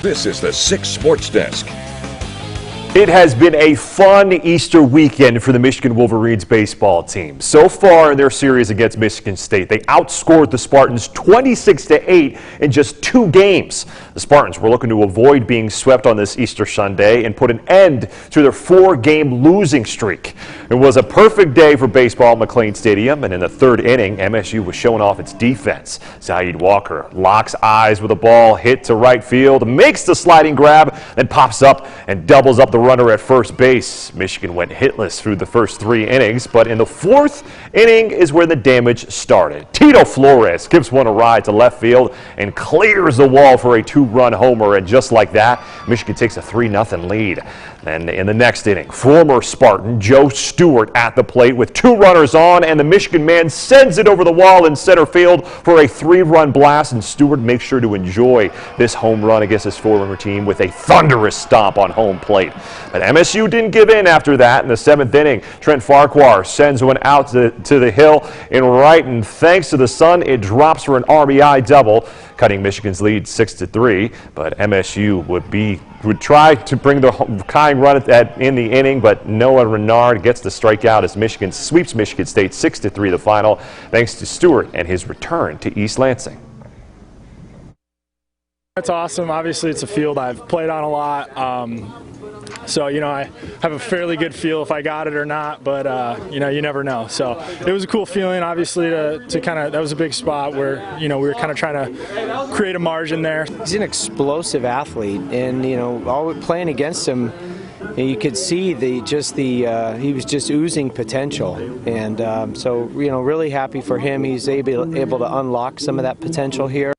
This is the 6 Sports Desk. It has been a fun Easter weekend for the Michigan Wolverines baseball team. So far in their series against Michigan State, they outscored the Spartans 26-8 in just 2 games. The Spartans were looking to avoid being swept on this Easter Sunday and put an end to their 4-game losing streak. It was a perfect day for baseball at McLean Stadium, and in the 3rd inning, MSU was showing off its defense. Zaid Walker locks eyes with a ball hit to right field, makes the sliding grab, then pops up and doubles up the runner at first base. Michigan went hitless through the first 3 innings, but in the 4th inning is where the damage started. Tito Flores gives one a ride to left field and clears the wall for a 2-run homer, and just like that, Michigan takes a 3-0 lead. Then in the next inning, former Spartan Joe Stewart at the plate with 2 runners on, and the Michigan man sends it over the wall in center field for a 3-run blast, and Stewart makes sure to enjoy this home run against his former team with a thunderous stomp on home plate. But MSU didn't give in after that. In the 7th inning, Trent Farquhar sends one out to the hill in right, and thanks to the sun, it drops for an RBI double, cutting Michigan's lead 6-3. But MSU would try to bring the tying run in the inning, but Noah Renard gets the strikeout as Michigan sweeps Michigan State 6-3 the final, thanks to Stewart and his return to East Lansing. It's awesome. Obviously, it's a field I've played on a lot. So, I have a fairly good feel if I got it or not, but, you never know. So it was a cool feeling, obviously, to kind of, that was a big spot where, we were kind of trying to create a margin there. He's an explosive athlete, and, all playing against him, you could see he was just oozing potential. And so, really happy for him. He's able to unlock some of that potential here.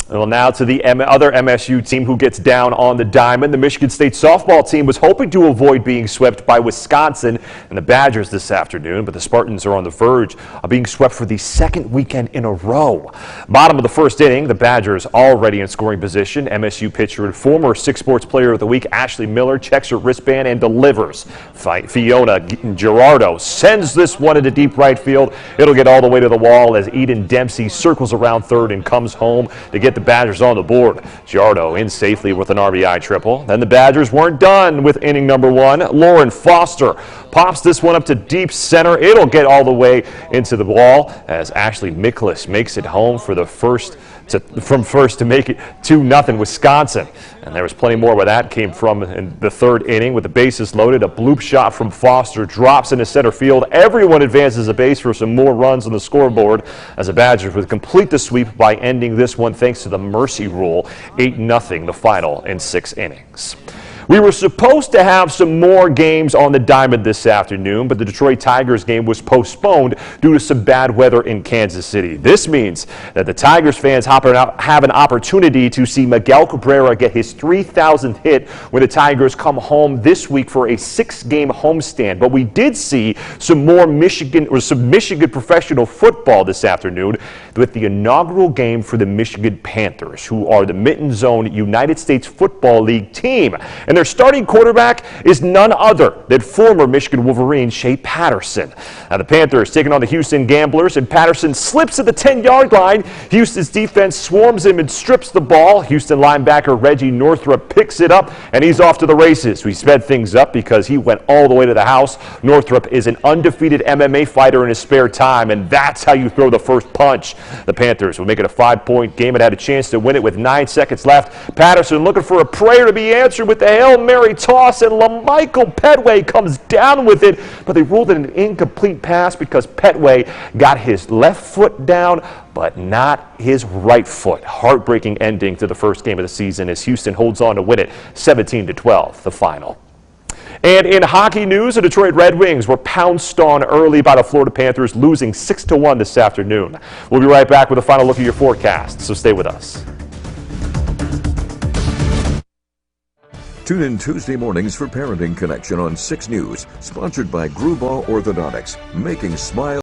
Well, now to the other MSU team who gets down on the diamond. The Michigan State softball team was hoping to avoid being swept by Wisconsin and the Badgers this afternoon, but the Spartans are on the verge of being swept for the 2nd weekend in a row. Bottom of the 1st inning, the Badgers already in scoring position. MSU pitcher and former 6 Sports Player of the Week, Ashley Miller, checks her wristband and delivers. Fiona Girardo sends this one into deep right field. It'll get all the way to the wall as Eden Dempsey circles around third and comes home to get the Badgers on the board. Girardo in safely with an RBI triple. Then the Badgers weren't done with inning number 1. Lauren Foster pops this one up to deep center. It'll get all the way into the wall as Ashley Miklas makes it home for the from first to make it 2-0 Wisconsin. And there was plenty more where that came from in the 3rd inning with the bases loaded. A bloop shot from Foster drops into center field. Everyone advances a base for some more runs on the scoreboard as the Badgers would complete the sweep by ending this one thanks to the mercy rule. 8-0 the final in 6 innings. We were supposed to have some more games on the diamond this afternoon, but the Detroit Tigers game was postponed due to some bad weather in Kansas City. This means that the Tigers fans have an opportunity to see Miguel Cabrera get his 3,000th hit when the Tigers come home this week for a 6-game homestand. But we did see some Michigan professional football this afternoon with the inaugural game for the Michigan Panthers, who are the Mitten Zone United States Football League team. And their starting quarterback is none other than former Michigan Wolverine Shea Patterson. Now the Panthers taking on the Houston Gamblers, and Patterson slips at the 10-yard line. Houston's defense swarms him and strips the ball. Houston linebacker Reggie Northrup picks it up, and he's off to the races. We sped things up because he went all the way to the house. Northrup is an undefeated MMA fighter in his spare time, and that's how you throw the first punch. The Panthers will make it a 5-point game and had a chance to win it with 9 seconds left. Patterson looking for a prayer to be answered with the Hail Mary toss, and LaMichael Petway comes down with it, but they ruled it an incomplete pass because Petway got his left foot down, but not his right foot. Heartbreaking ending to the first game of the season as Houston holds on to win it 17-12, the final. And in hockey news, the Detroit Red Wings were pounced on early by the Florida Panthers, losing 6-1 this afternoon. We'll be right back with a final look at your forecast, so stay with us. Tune in Tuesday mornings for Parenting Connection on 6 News, sponsored by Grubauer Orthodontics, making smile